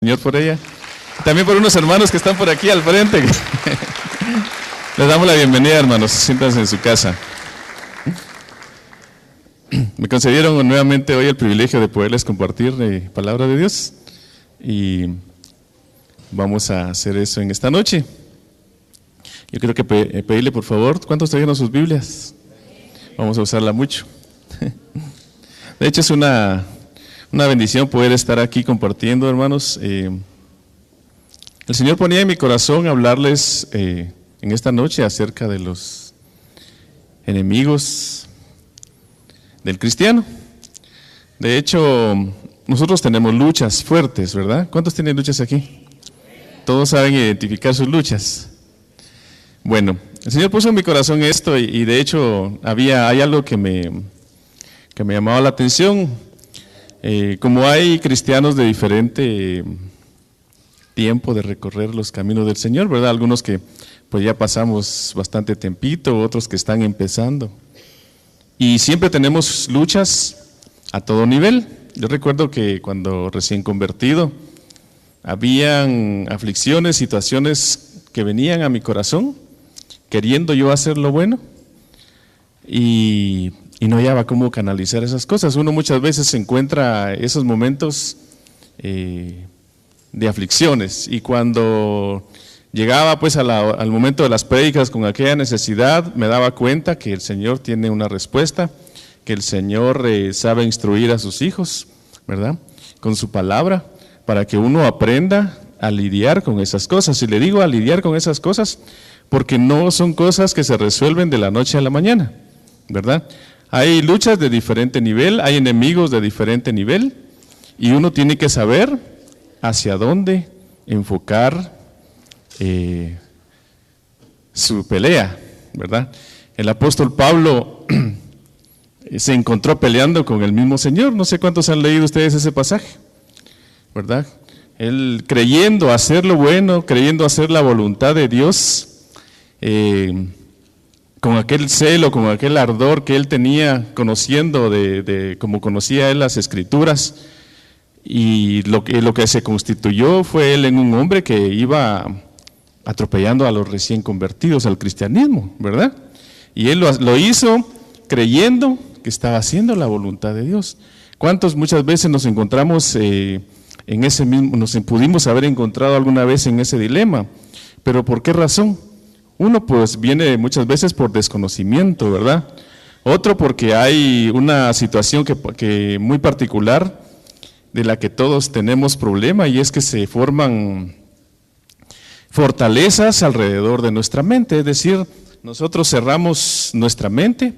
Señor por ella. También por unos hermanos que están por aquí al frente. Les damos la bienvenida, hermanos. Siéntanse en su casa. Me concedieron nuevamente hoy el privilegio de poderles compartir la palabra de Dios. Y vamos a hacer eso en esta noche. Yo quiero que pedirle, por favor, ¿cuántos trajeron sus Biblias? Vamos a usarla mucho. De hecho, es una bendición poder estar aquí compartiendo, hermanos. El Señor ponía en mi corazón hablarles en esta noche acerca de los enemigos del cristiano. De hecho, nosotros tenemos luchas fuertes, ¿verdad? ¿Cuántos tienen luchas aquí? Todos saben identificar sus luchas. Bueno, el Señor puso en mi corazón esto y de hecho hay algo que me llamaba la atención. Como hay cristianos de diferente tiempo de recorrer los caminos del Señor, ¿verdad? Algunos que pues ya pasamos bastante tiempito, otros que están empezando. Y siempre tenemos luchas a todo nivel. Yo recuerdo que cuando recién convertido, habían aflicciones, situaciones que venían a mi corazón, queriendo yo hacer lo bueno, y no hallaba cómo canalizar esas cosas. Uno muchas veces se encuentra esos momentos de aflicciones, y cuando llegaba pues al momento de las prédicas con aquella necesidad, me daba cuenta que el Señor tiene una respuesta, que el Señor sabe instruir a sus hijos, ¿verdad? Con su palabra, para que uno aprenda a lidiar con esas cosas. Y le digo a lidiar con esas cosas porque no son cosas que se resuelven de la noche a la mañana, ¿verdad? Hay luchas de diferente nivel, hay enemigos de diferente nivel, y uno tiene que saber hacia dónde enfocar su pelea, ¿verdad? El apóstol Pablo se encontró peleando con el mismo Señor. No sé cuántos han leído ustedes ese pasaje, ¿verdad? Él creyendo hacer lo bueno, creyendo hacer la voluntad de Dios, con aquel celo, con aquel ardor que él tenía, conociendo como conocía él las Escrituras, y lo que se constituyó fue él en un hombre que iba atropellando a los recién convertidos al cristianismo, ¿verdad? Y él lo hizo creyendo que estaba haciendo la voluntad de Dios. ¿Cuántos muchas veces nos encontramos en ese mismo, nos pudimos haber encontrado alguna vez en ese dilema? ¿Pero por qué razón? Uno pues viene muchas veces por desconocimiento, ¿verdad? Otro porque hay una situación que muy particular de la que todos tenemos problema, y es que se forman fortalezas alrededor de nuestra mente. Es decir, nosotros cerramos nuestra mente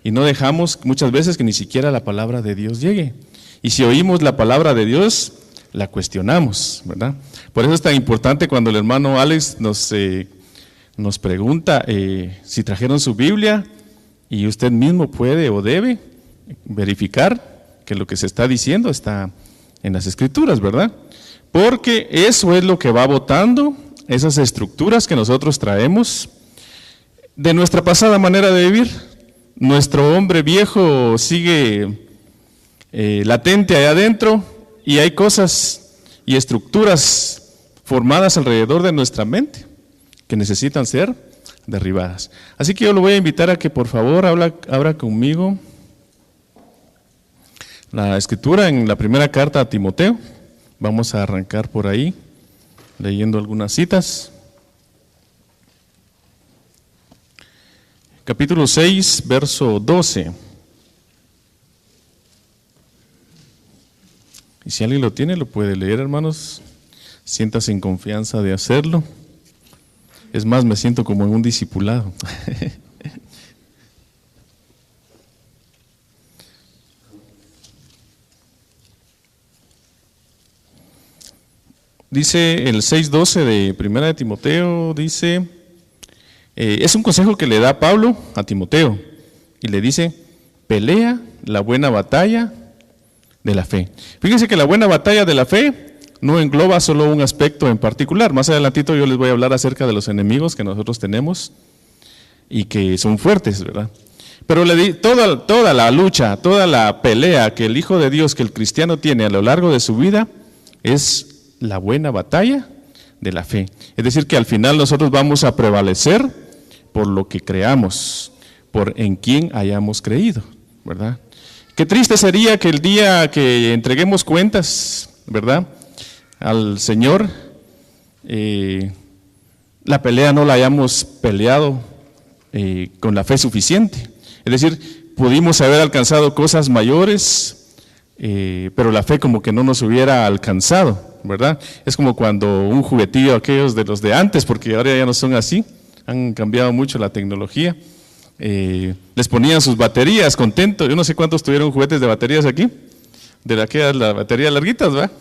y no dejamos muchas veces que ni siquiera la palabra de Dios llegue. Y si oímos la palabra de Dios, la cuestionamos, ¿verdad? Por eso es tan importante cuando el hermano Alex nos pregunta si trajeron su Biblia, y usted mismo puede o debe verificar que lo que se está diciendo está en las Escrituras, ¿verdad? Porque eso es lo que va botando esas estructuras que nosotros traemos de nuestra pasada manera de vivir. Nuestro hombre viejo sigue latente allá adentro, y hay cosas y estructuras formadas alrededor de nuestra mente que necesitan ser derribadas. Así que yo lo voy a invitar a que por favor abra conmigo la Escritura en la primera carta a Timoteo. Vamos a arrancar por ahí leyendo algunas citas. Capítulo 6, verso 12. Y si alguien lo tiene, lo puede leer, hermanos. Siéntase en confianza de hacerlo. Es más, me siento como en un discipulado. Dice el 6:12 de Primera de Timoteo, dice, es un consejo que le da Pablo a Timoteo, y le dice: pelea la buena batalla de la fe. Fíjense que la buena batalla de la fe no engloba solo un aspecto en particular. Más adelantito yo les voy a hablar acerca de los enemigos que nosotros tenemos y que son fuertes, ¿verdad? Pero toda la lucha, toda la pelea que el Hijo de Dios, que el cristiano tiene a lo largo de su vida, es la buena batalla de la fe. Es decir, que al final nosotros vamos a prevalecer por lo que creamos, por en quién hayamos creído, ¿verdad? Qué triste sería que el día que entreguemos cuentas, ¿verdad?, al Señor, la pelea no la hayamos peleado con la fe suficiente. Es decir, pudimos haber alcanzado cosas mayores, pero la fe como que no nos hubiera alcanzado, ¿verdad? Es como cuando un juguetillo, aquellos de los de antes, porque ahora ya no son así, han cambiado mucho la tecnología, les ponían sus baterías, contentos. Yo no sé cuántos tuvieron juguetes de baterías aquí, de aquellas las baterías larguitas, ¿verdad?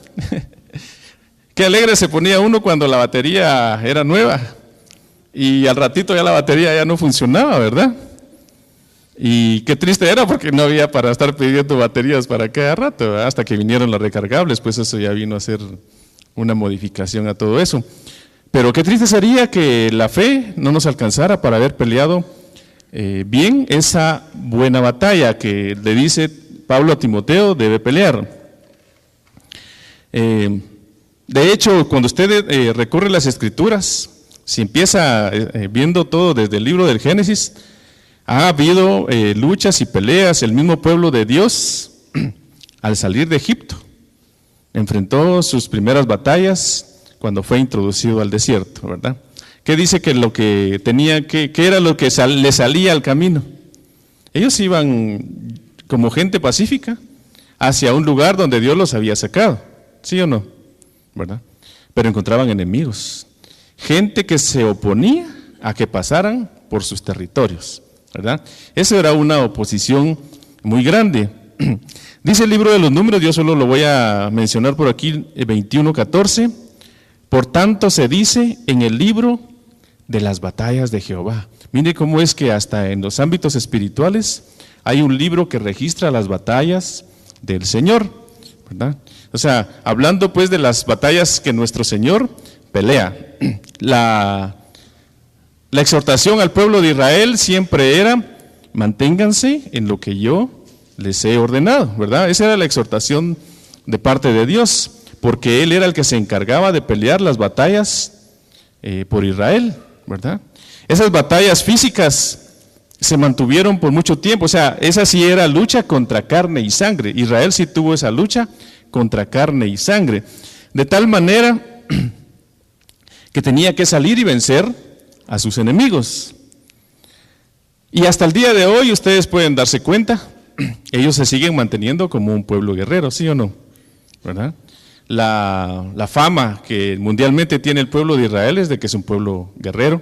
Qué alegre se ponía uno cuando la batería era nueva y al ratito ya la batería ya no funcionaba, ¿verdad? Y qué triste era porque no había para estar pidiendo baterías para cada rato, ¿verdad? Hasta que vinieron las recargables, pues eso ya vino a ser una modificación a todo eso. Pero qué triste sería que la fe no nos alcanzara para haber peleado bien esa buena batalla que le dice Pablo a Timoteo debe pelear. De hecho, cuando usted recorre las Escrituras, si empieza viendo todo desde el libro del Génesis, ha habido luchas y peleas. El mismo pueblo de Dios, al salir de Egipto, enfrentó sus primeras batallas cuando fue introducido al desierto, ¿verdad? ¿Qué dice que lo que tenía, qué era lo que le salía al camino? Ellos iban como gente pacífica hacia un lugar donde Dios los había sacado, ¿sí o no? ¿Verdad? Pero encontraban enemigos, gente que se oponía a que pasaran por sus territorios, ¿verdad? Eso era una oposición muy grande. Dice el libro de los Números, yo solo lo voy a mencionar por aquí, 21:14, por tanto se dice en el libro de las batallas de Jehová. Mire cómo es que hasta en los ámbitos espirituales hay un libro que registra las batallas del Señor, ¿verdad? O sea, hablando pues de las batallas que nuestro Señor pelea. La exhortación al pueblo de Israel siempre era: manténganse en lo que yo les he ordenado, ¿verdad? Esa era la exhortación de parte de Dios, porque Él era el que se encargaba de pelear las batallas por Israel, ¿verdad? Esas batallas físicas se mantuvieron por mucho tiempo, o sea, esa sí era lucha contra carne y sangre. Israel sí tuvo esa lucha contra carne y sangre, de tal manera que tenía que salir y vencer a sus enemigos. Y hasta el día de hoy ustedes pueden darse cuenta, ellos se siguen manteniendo como un pueblo guerrero, ¿sí o no? ¿Verdad? La fama que mundialmente tiene el pueblo de Israel es de que es un pueblo guerrero,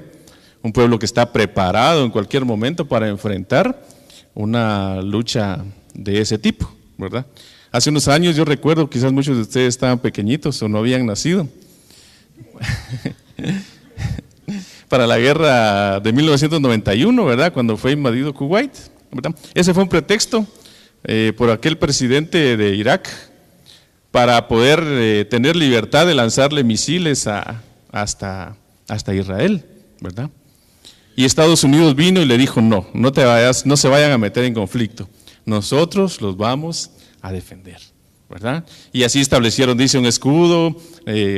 un pueblo que está preparado en cualquier momento para enfrentar una lucha de ese tipo, ¿verdad? Hace unos años yo recuerdo, quizás muchos de ustedes estaban pequeñitos o no habían nacido, para la guerra de 1991, ¿verdad?, cuando fue invadido Kuwait, ¿verdad? Ese fue un pretexto por aquel presidente de Irak para poder tener libertad de lanzarle misiles hasta Israel, ¿verdad? Y Estados Unidos vino y le dijo: no se vayan a meter en conflicto, nosotros los vamos a defender, ¿verdad? Y así establecieron, dice, un escudo.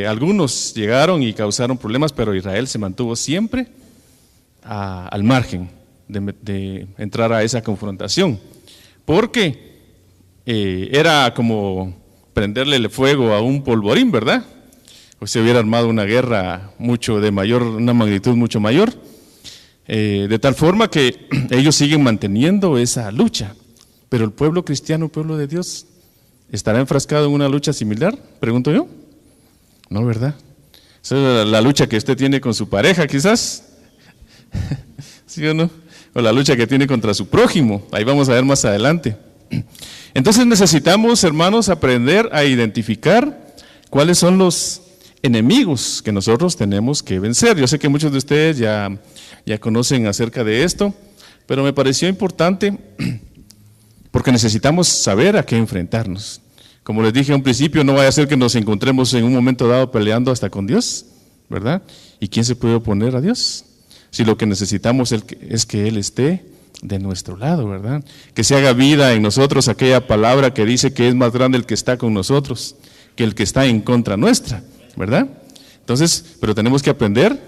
Algunos llegaron y causaron problemas, pero Israel se mantuvo siempre al margen de entrar a esa confrontación, porque era como prenderle el fuego a un polvorín, ¿verdad? O se hubiera armado una guerra una magnitud mucho mayor, de tal forma que ellos siguen manteniendo esa lucha. Pero el pueblo cristiano, el pueblo de Dios, ¿estará enfrascado en una lucha similar? Pregunto yo. No, ¿verdad? Esa es la lucha que usted tiene con su pareja, quizás. ¿Sí o no? O la lucha que tiene contra su prójimo. Ahí vamos a ver más adelante. Entonces necesitamos, hermanos, aprender a identificar cuáles son los enemigos que nosotros tenemos que vencer. Yo sé que muchos de ustedes ya conocen acerca de esto, pero me pareció importante porque necesitamos saber a qué enfrentarnos. Como les dije a un principio, no vaya a ser que nos encontremos en un momento dado peleando hasta con Dios, ¿verdad? ¿Y quién se puede oponer a Dios? Si lo que necesitamos es que Él esté de nuestro lado, ¿verdad? Que se haga vida en nosotros aquella palabra que dice que es más grande el que está con nosotros que el que está en contra nuestra. ¿verdad? Entonces, pero tenemos que aprender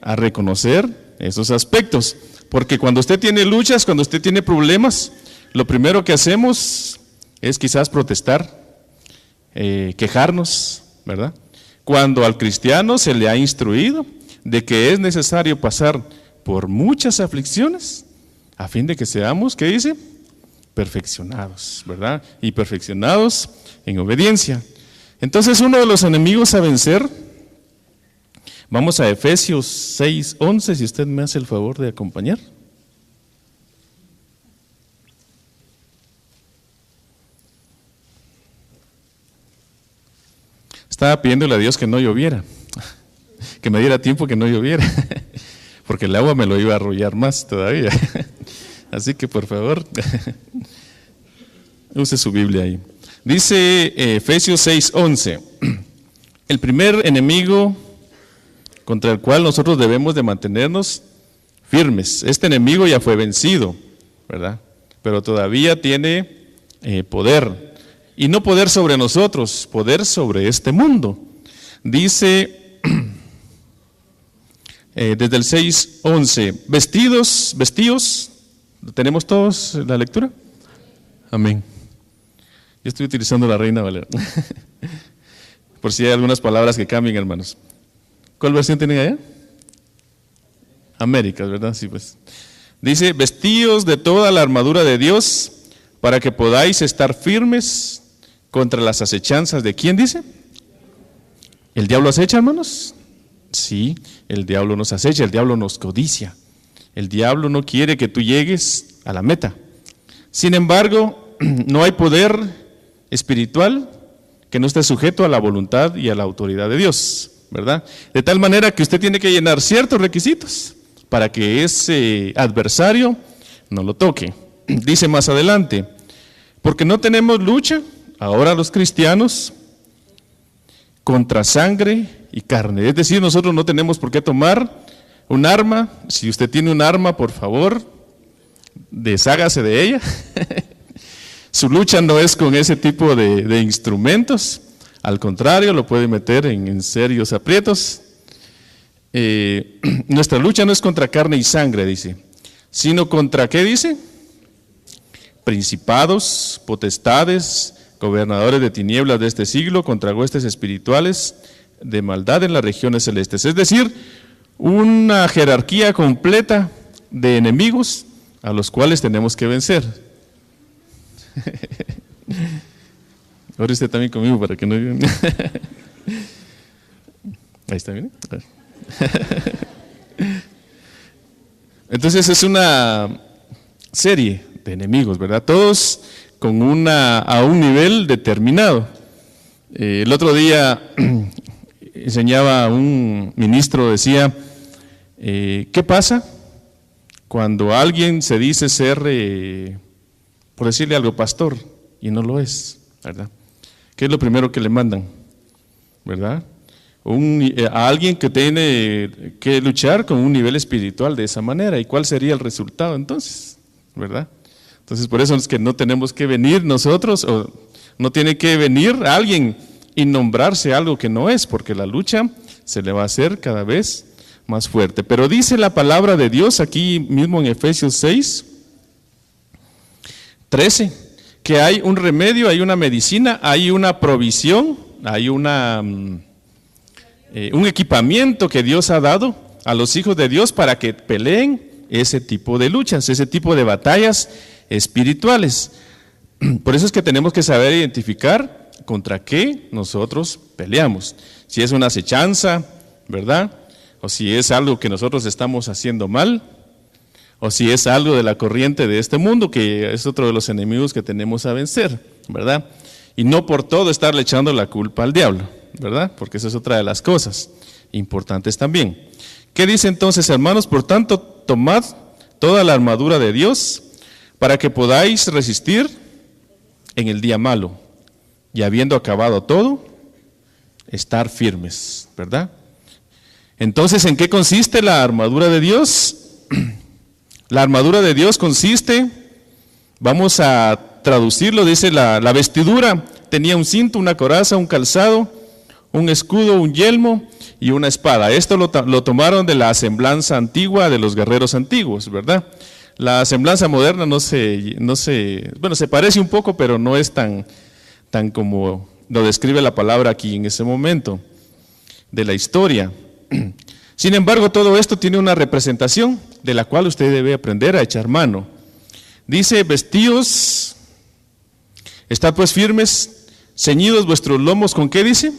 a reconocer esos aspectos, porque cuando usted tiene luchas, cuando usted tiene problemas, lo primero que hacemos es quizás protestar, quejarnos, ¿verdad? Cuando al cristiano se le ha instruido de que es necesario pasar por muchas aflicciones a fin de que seamos, ¿qué dice? Perfeccionados, ¿verdad? Y perfeccionados en obediencia. Entonces, uno de los enemigos a vencer, vamos a Efesios 6:11, si usted me hace el favor de acompañar. Estaba pidiéndole a Dios que no lloviera, que me diera tiempo que no lloviera, porque el agua me lo iba a arrullar más todavía. Así que por favor, use su Biblia ahí. Dice Efesios 6:11, el primer enemigo contra el cual nosotros debemos de mantenernos firmes. Este enemigo ya fue vencido, ¿verdad? Pero todavía tiene poder. Y no poder sobre nosotros, poder sobre este mundo. Dice desde el 6:11, vestidos, ¿tenemos todos la lectura? Amén. Yo estoy utilizando la Reina Valera. Por si hay algunas palabras que cambien, hermanos. ¿Cuál versión tienen allá? Américas, ¿verdad? Sí, pues. Dice, vestidos de toda la armadura de Dios, para que podáis estar firmes contra las acechanzas de ¿quién dice? ¿El diablo acecha, hermanos? Sí, el diablo nos acecha, el diablo nos codicia. El diablo no quiere que tú llegues a la meta. Sin embargo, no hay poder espiritual que no esté sujeto a la voluntad y a la autoridad de Dios, ¿verdad? De tal manera que usted tiene que llenar ciertos requisitos para que ese adversario no lo toque. Dice más adelante, porque no tenemos lucha, ahora los cristianos, contra sangre y carne. Es decir, nosotros no tenemos por qué tomar un arma. Si usted tiene un arma, por favor, deshágase de ella. Su lucha no es con ese tipo de instrumentos. Al contrario, lo puede meter en serios aprietos. Nuestra lucha no es contra carne y sangre, dice, sino contra, ¿qué dice? Principados, potestades, gobernadores de tinieblas de este siglo, contra huestes espirituales de maldad en las regiones celestes. Es decir, una jerarquía completa de enemigos a los cuales tenemos que vencer. Ahora usted también conmigo para que no... Ahí está, ¿bien? Entonces es una serie de enemigos, ¿verdad? Todos con a un nivel determinado. El otro día enseñaba a un ministro, decía, ¿qué pasa cuando alguien se dice ser, por decirle algo, pastor, y no lo es, ¿verdad? ¿Qué es lo primero que le mandan? ¿Verdad? A alguien que tiene que luchar con un nivel espiritual de esa manera. ¿Y cuál sería el resultado entonces? ¿Verdad? Entonces por eso es que no tenemos que venir nosotros, o no tiene que venir alguien y nombrarse algo que no es, porque la lucha se le va a hacer cada vez más fuerte. Pero dice la palabra de Dios aquí mismo en Efesios 6:13, que hay un remedio, hay una medicina, hay una provisión, hay un equipamiento que Dios ha dado a los hijos de Dios para que peleen ese tipo de luchas, ese tipo de batallas espirituales. Por eso es que tenemos que saber identificar contra qué nosotros peleamos. Si es una acechanza, ¿verdad? O si es algo que nosotros estamos haciendo mal, o si es algo de la corriente de este mundo, que es otro de los enemigos que tenemos a vencer, ¿verdad? Y no por todo estarle echando la culpa al diablo, ¿verdad? Porque esa es otra de las cosas importantes también. ¿Qué dice entonces, hermanos? Por tanto, tomad toda la armadura de Dios para que podáis resistir en el día malo, y habiendo acabado todo, estar firmes, ¿verdad? Entonces, ¿en qué consiste la armadura de Dios? La armadura de Dios consiste, vamos a traducirlo, dice la vestidura, tenía un cinto, una coraza, un calzado, un escudo, un yelmo y una espada. Esto lo tomaron de la semblanza antigua de los guerreros antiguos, ¿verdad? La semblanza moderna bueno, se parece un poco, pero no es tan como lo describe la palabra aquí en ese momento de la historia. Sin embargo, todo esto tiene una representación de la cual usted debe aprender a echar mano. Dice, vestíos, estad pues firmes, ceñidos vuestros lomos, ¿con qué dice?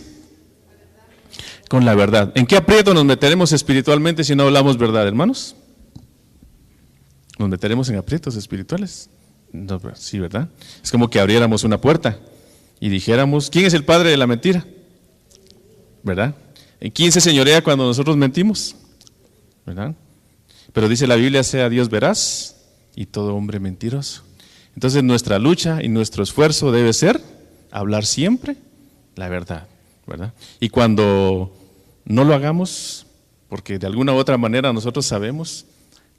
Con la verdad. ¿En qué aprieto nos meteremos espiritualmente si no hablamos verdad, hermanos? Nos meteremos en aprietos espirituales. No, sí, ¿verdad? Es como que abriéramos una puerta y dijéramos, ¿quién es el padre de la mentira? ¿Verdad? ¿En quién se señorea cuando nosotros mentimos? ¿Verdad? Pero dice la Biblia, sea Dios veraz y todo hombre mentiroso. Entonces nuestra lucha y nuestro esfuerzo debe ser hablar siempre la verdad, ¿verdad? Y cuando no lo hagamos, porque de alguna u otra manera nosotros sabemos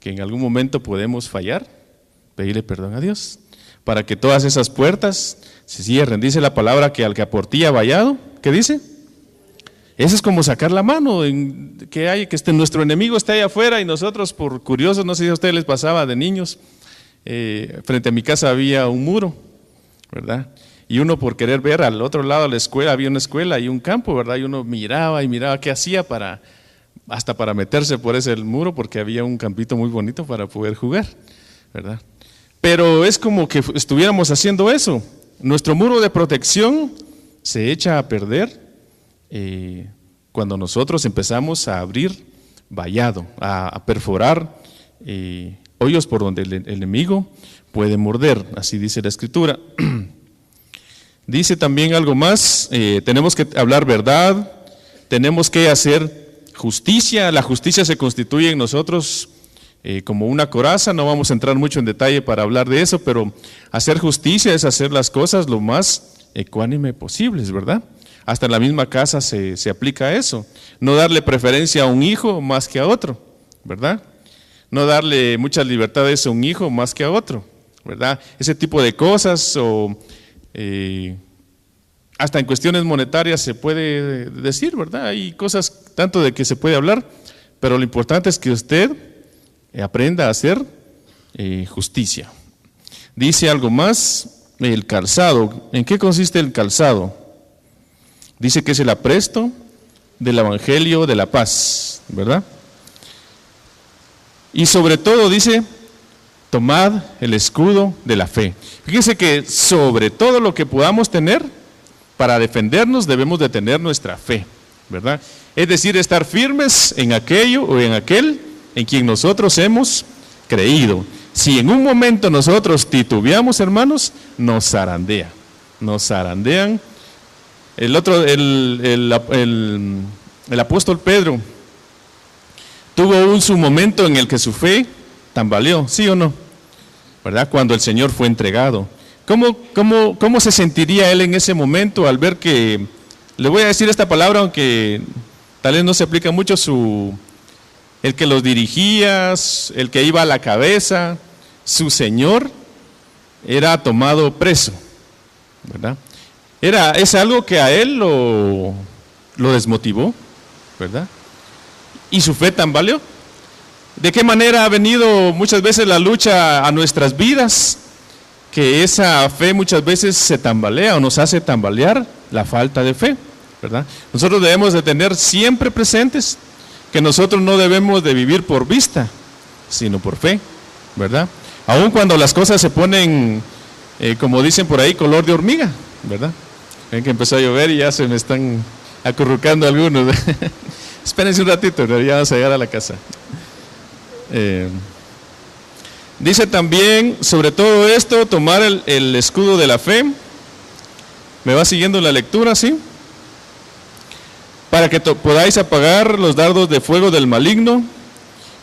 que en algún momento podemos fallar, pedirle perdón a Dios, para que todas esas puertas se cierren. Dice la palabra que al que por ti ha vallado, ¿qué dice? Eso es como sacar la mano, que nuestro enemigo está ahí afuera y nosotros por curiosos, no sé si a ustedes les pasaba de niños, frente a mi casa había un muro, ¿verdad? Y uno por querer ver al otro lado de la escuela, había una escuela y un campo, ¿verdad? Y uno miraba y miraba qué hacía hasta para meterse por ese muro, porque había un campito muy bonito para poder jugar, ¿verdad? Pero es como que estuviéramos haciendo eso. Nuestro muro de protección se echa a perder cuando nosotros empezamos a abrir vallado, a perforar hoyos por donde el enemigo puede morder, así dice la Escritura. Dice también algo más, tenemos que hablar verdad, tenemos que hacer justicia. La justicia se constituye en nosotros como una coraza. No vamos a entrar mucho en detalle para hablar de eso, pero hacer justicia es hacer las cosas lo más ecuánime posibles, ¿verdad? Hasta en la misma casa se aplica eso. No darle preferencia a un hijo más que a otro, ¿verdad? No darle muchas libertades a un hijo más que a otro, ¿verdad? Ese tipo de cosas, o hasta en cuestiones monetarias se puede decir, ¿verdad? Hay cosas tanto de que se puede hablar, pero lo importante es que usted aprenda a hacer justicia. Dice algo más, el calzado. ¿En qué consiste el calzado? Dice que es el apresto del evangelio de la paz, ¿verdad? Y sobre todo dice, tomad el escudo de la fe. Fíjense que sobre todo lo que podamos tener, para defendernos debemos de tener nuestra fe, ¿verdad? Es decir, estar firmes en aquello o en aquel en quien nosotros hemos creído. Si en un momento nosotros titubeamos, hermanos, nos zarandean. El apóstol Pedro tuvo su momento en el que su fe tambaleó, ¿sí o no? ¿Verdad? Cuando el Señor fue entregado. ¿Cómo se sentiría él en ese momento al ver que, le voy a decir esta palabra, aunque tal vez no se aplica mucho, el que los dirigía, el que iba a la cabeza, su Señor, era tomado preso, ¿verdad? Es algo que a él lo desmotivó, ¿verdad? Y su fe tambaleó. ¿De qué manera ha venido muchas veces la lucha a nuestras vidas? Que esa fe muchas veces se tambalea o nos hace tambalear la falta de fe, ¿verdad? Nosotros debemos de tener siempre presentes que nosotros no debemos de vivir por vista, sino por fe, ¿verdad? Aun cuando las cosas se ponen, como dicen por ahí, color de hormiga, ¿verdad? Ven que empezó a llover y ya se me están acurrucando algunos. Espérense un ratito, ya vamos a llegar a la casa. Dice también, sobre todo esto, tomar el escudo de la fe. ¿Me va siguiendo la lectura, sí? Para que podáis apagar los dardos de fuego del maligno,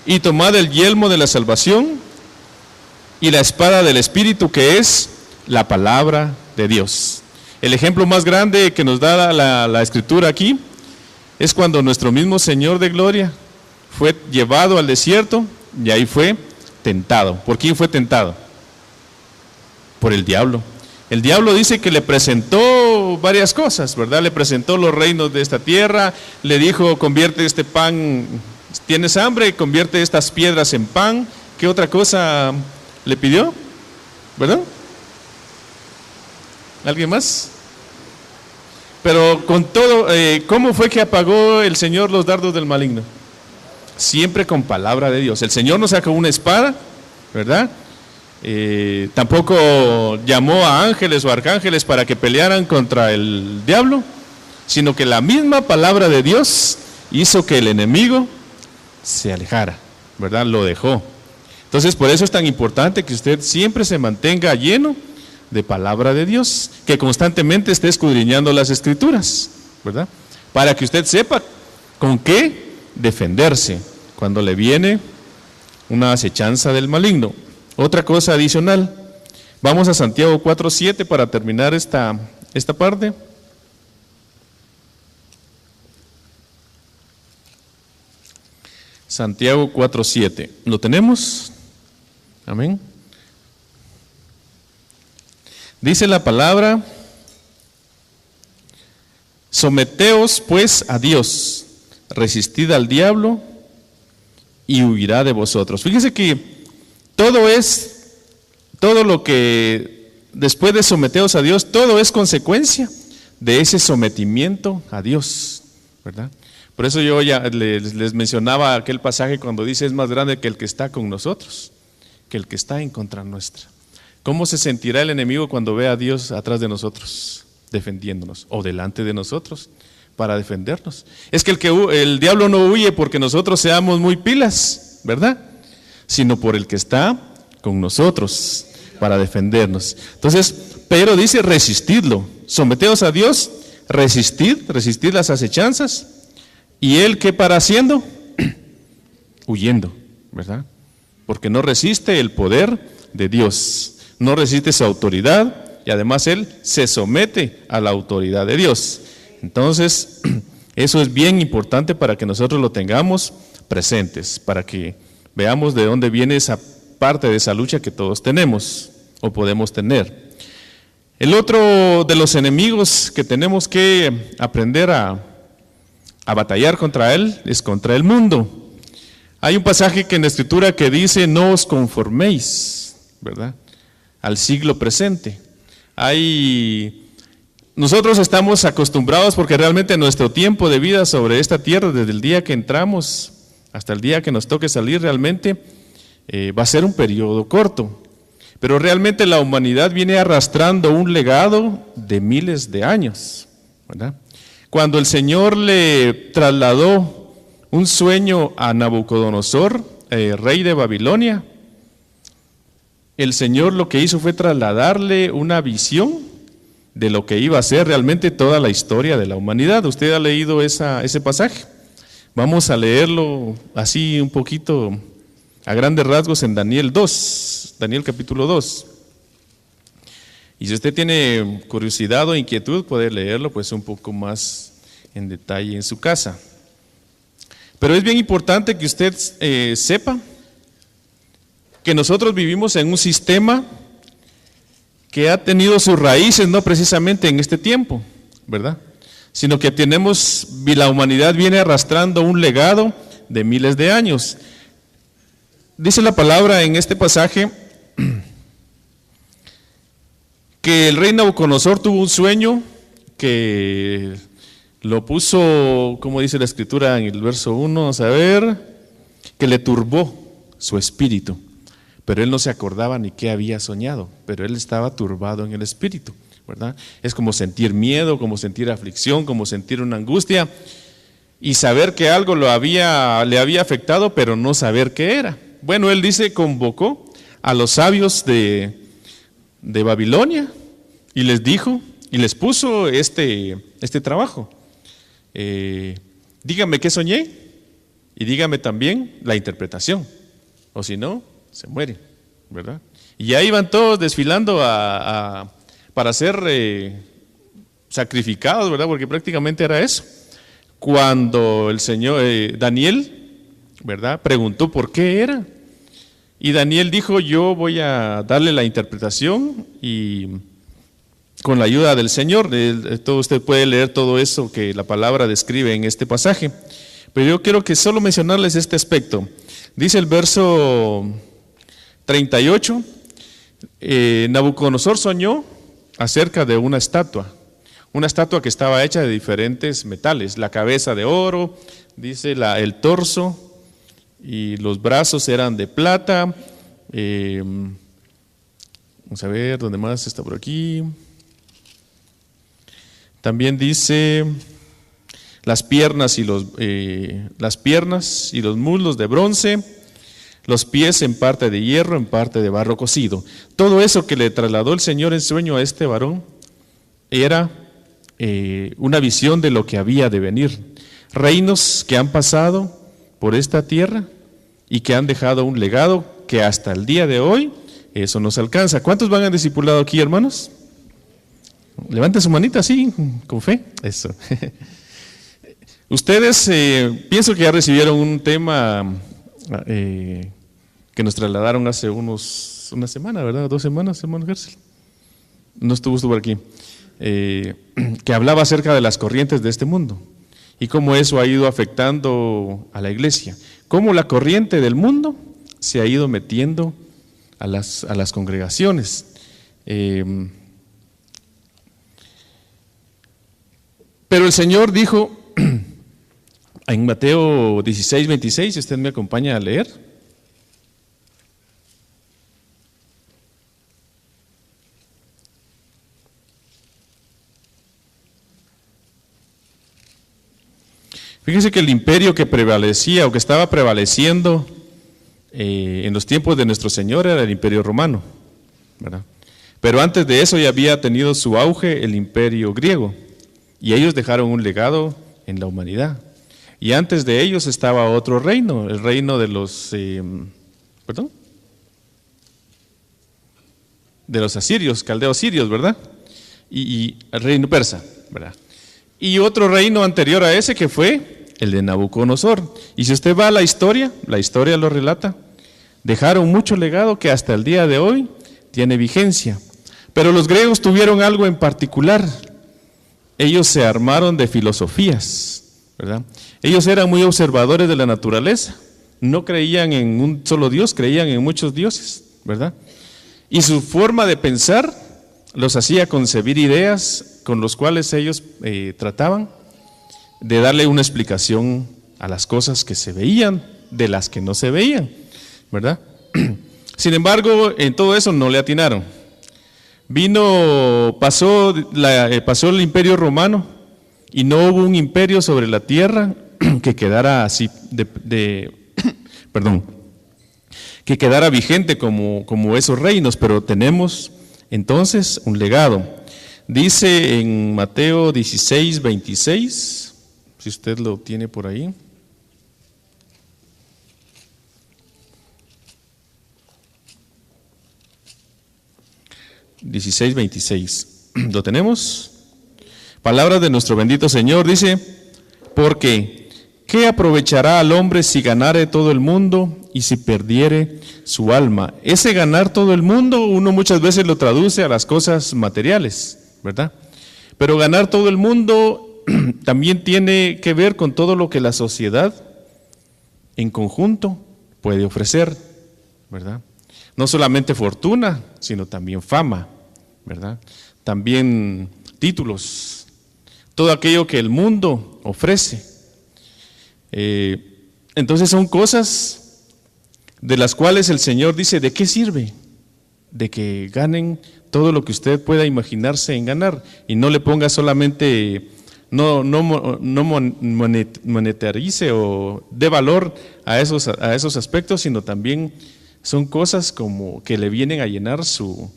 y tomad el yelmo de la salvación y la espada del Espíritu, que es la palabra de Dios. El ejemplo más grande que nos da la Escritura aquí es cuando nuestro mismo Señor de gloria fue llevado al desierto y ahí fue tentado. ¿Por quién fue tentado? Por el diablo. El diablo dice que le presentó presentó varias cosas, ¿verdad? Le presentó los reinos de esta tierra, le dijo, convierte este pan, ¿tienes hambre? Convierte estas piedras en pan. ¿Qué otra cosa le pidió? ¿Verdad? ¿Alguien más? Pero con todo, ¿cómo fue que apagó el Señor los dardos del maligno? Siempre con palabra de Dios. El Señor no sacó una espada, ¿verdad? Tampoco llamó a ángeles o arcángeles para que pelearan contra el diablo, sino que la misma palabra de Dios hizo que el enemigo se alejara, ¿verdad? Lo dejó. Entonces, por eso es tan importante que usted siempre se mantenga lleno de palabra de Dios, que constantemente esté escudriñando las Escrituras, ¿verdad? Para que usted sepa con qué defenderse cuando le viene una acechanza del maligno. Otra cosa adicional, vamos a Santiago 4:7 para terminar esta parte. Santiago 4:7, ¿lo tenemos? Amén. Dice la palabra: someteos pues a Dios, resistid al diablo y huirá de vosotros. Fíjese que todo lo que después de someteos a Dios, todo es consecuencia de ese sometimiento a Dios, ¿verdad? Por eso yo ya les mencionaba aquel pasaje cuando dice: es más grande que el que está con nosotros, que el que está en contra nuestra. ¿Cómo se sentirá el enemigo cuando ve a Dios atrás de nosotros, defendiéndonos, o delante de nosotros, para defendernos? Es que el diablo no huye porque nosotros seamos muy pilas, ¿verdad? Sino por el que está con nosotros, para defendernos. Entonces, Pedro dice: resistidlo, someteos a Dios, resistid las acechanzas. ¿Y él qué para haciendo? Huyendo, ¿verdad? Porque no resiste el poder de Dios, no resiste su autoridad, y además él se somete a la autoridad de Dios. Entonces, eso es bien importante para que nosotros lo tengamos presentes, para que veamos de dónde viene esa parte de esa lucha que todos tenemos o podemos tener. El otro de los enemigos que tenemos que aprender a batallar contra él es contra el mundo. Hay un pasaje que en la Escritura que dice: no os conforméis, ¿verdad?, al siglo presente. Nosotros estamos acostumbrados, porque realmente nuestro tiempo de vida sobre esta tierra, desde el día que entramos hasta el día que nos toque salir, realmente va a ser un periodo corto. Pero realmente la humanidad viene arrastrando un legado de miles de años, ¿verdad? Cuando el Señor le trasladó un sueño a Nabucodonosor, rey de Babilonia, el Señor lo que hizo fue trasladarle una visión de lo que iba a ser realmente toda la historia de la humanidad. ¿Usted ha leído ese pasaje? Vamos a leerlo así un poquito a grandes rasgos en Daniel capítulo 2. Y si usted tiene curiosidad o inquietud, puede leerlo pues un poco más en detalle en su casa. Pero es bien importante que usted sepa que nosotros vivimos en un sistema que ha tenido sus raíces no precisamente en este tiempo, ¿verdad?, sino que la humanidad viene arrastrando un legado de miles de años. Dice la palabra en este pasaje que el rey Nabucodonosor tuvo un sueño que lo puso, como dice la Escritura en el verso 1, vamos a ver, que le turbó su espíritu, pero él no se acordaba ni qué había soñado, pero él estaba turbado en el espíritu, ¿verdad? Es como sentir miedo, como sentir aflicción, como sentir una angustia y saber que algo le había afectado, pero no saber qué era. Bueno, él dice, convocó a los sabios de Babilonia y les dijo, y les puso este trabajo. Dígame qué soñé y dígame también la interpretación, o si no, se muere, ¿verdad? Y ahí van todos desfilando para ser sacrificados, ¿verdad? Porque prácticamente era eso. Cuando el Señor, Daniel, ¿verdad?, preguntó por qué era. Y Daniel dijo: yo voy a darle la interpretación y con la ayuda del Señor. Todo usted puede leer todo eso que la palabra describe en este pasaje. Pero yo quiero que solo mencionarles este aspecto. Dice el verso 38, Nabucodonosor soñó acerca de una estatua que estaba hecha de diferentes metales, la cabeza de oro, dice el torso y los brazos eran de plata. Vamos a ver, ¿dónde más está por aquí? También dice las piernas y los muslos de bronce, los pies en parte de hierro, en parte de barro cocido. Todo eso que le trasladó el Señor en sueño a este varón era una visión de lo que había de venir. Reinos que han pasado por esta tierra y que han dejado un legado que hasta el día de hoy eso nos alcanza. ¿Cuántos van a discipulado aquí, hermanos? Levanten su manita así, con fe. Eso. Ustedes, pienso que ya recibieron un tema que nos trasladaron hace una semana, ¿verdad? 2 semanas, hermano Gersel. No estuvo aquí. Que hablaba acerca de las corrientes de este mundo y cómo eso ha ido afectando a la iglesia. Cómo la corriente del mundo se ha ido metiendo a las congregaciones. Pero el Señor dijo en Mateo 16, 26, si usted me acompaña a leer. Fíjese que el imperio que prevalecía o que estaba prevaleciendo en los tiempos de nuestro Señor era el imperio romano, ¿verdad? Pero antes de eso ya había tenido su auge el imperio griego y ellos dejaron un legado en la humanidad. Y antes de ellos estaba otro reino, el reino de los asirios, caldeos sirios, ¿verdad? Y el reino persa, ¿verdad? Y otro reino anterior a ese que fue el de Nabucodonosor. Y si usted va a la historia lo relata, dejaron mucho legado que hasta el día de hoy tiene vigencia. Pero los griegos tuvieron algo en particular. Ellos se armaron de filosofías, ¿verdad? Ellos eran muy observadores de la naturaleza. No creían en un solo Dios, creían en muchos dioses, ¿verdad? Y su forma de pensar los hacía concebir ideas con los cuales ellos trataban de darle una explicación a las cosas que se veían, de las que no se veían, ¿verdad? Sin embargo, en todo eso no le atinaron. Pasó el imperio romano y no hubo un imperio sobre la tierra que quedara así, que quedara vigente como esos reinos, pero tenemos entonces un legado. Dice en Mateo 16, 26, si usted lo tiene por ahí. (16:26) ¿Lo tenemos? Palabra de nuestro bendito Señor, dice: porque ¿qué aprovechará al hombre si ganare todo el mundo y si perdiere su alma? Ese ganar todo el mundo, uno muchas veces lo traduce a las cosas materiales, ¿verdad? Pero ganar todo el mundo también tiene que ver con todo lo que la sociedad en conjunto puede ofrecer, ¿verdad? No solamente fortuna, sino también fama, ¿verdad? También títulos, todo aquello que el mundo ofrece. Entonces son cosas de las cuales el Señor dice: ¿de qué sirve? De que ganen todo lo que usted pueda imaginarse en ganar y no le ponga solamente, no monetarice o dé valor a esos aspectos, sino también son cosas como que le vienen a llenar su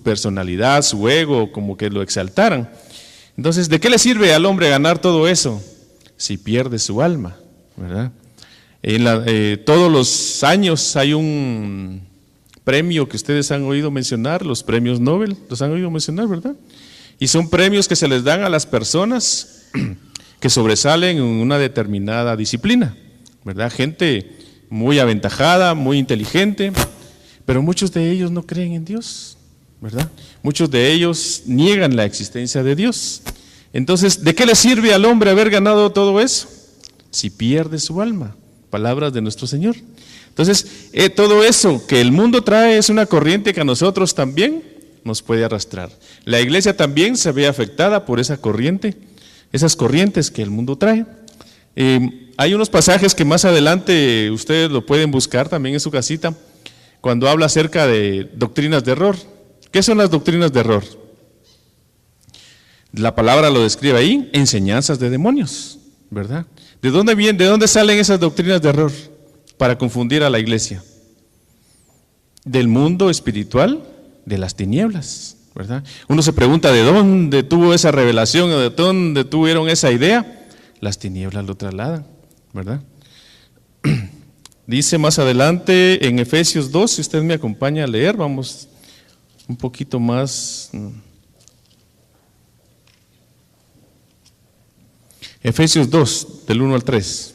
personalidad, su ego, como que lo exaltaran. Entonces, ¿de qué le sirve al hombre ganar todo eso si pierde su alma, ¿verdad? Todos los años hay un premio que ustedes han oído mencionar, los premios Nobel, los han oído mencionar, ¿verdad? Y son premios que se les dan a las personas que sobresalen en una determinada disciplina, ¿verdad? Gente muy aventajada, muy inteligente, pero muchos de ellos no creen en Dios, ¿verdad? Muchos de ellos niegan la existencia de Dios. Entonces, ¿de qué le sirve al hombre haber ganado todo eso? Si pierde su alma. Palabras de nuestro Señor. Entonces, todo eso que el mundo trae es una corriente que a nosotros también nos puede arrastrar. La iglesia también se ve afectada por esa corriente, esas corrientes que el mundo trae. Hay unos pasajes que más adelante ustedes lo pueden buscar también en su casita, cuando habla acerca de doctrinas de error. ¿Qué son las doctrinas de error? La palabra lo describe ahí, enseñanzas de demonios, ¿verdad? ¿De dónde vienen, de dónde salen esas doctrinas de error para confundir a la iglesia? Del mundo espiritual, de las tinieblas, ¿verdad? Uno se pregunta de dónde tuvo esa revelación o de dónde tuvieron esa idea. Las tinieblas lo trasladan, ¿verdad? Dice más adelante en Efesios 2, si usted me acompaña a leer, vamos un poquito más. Efesios 2, del 1 al 3.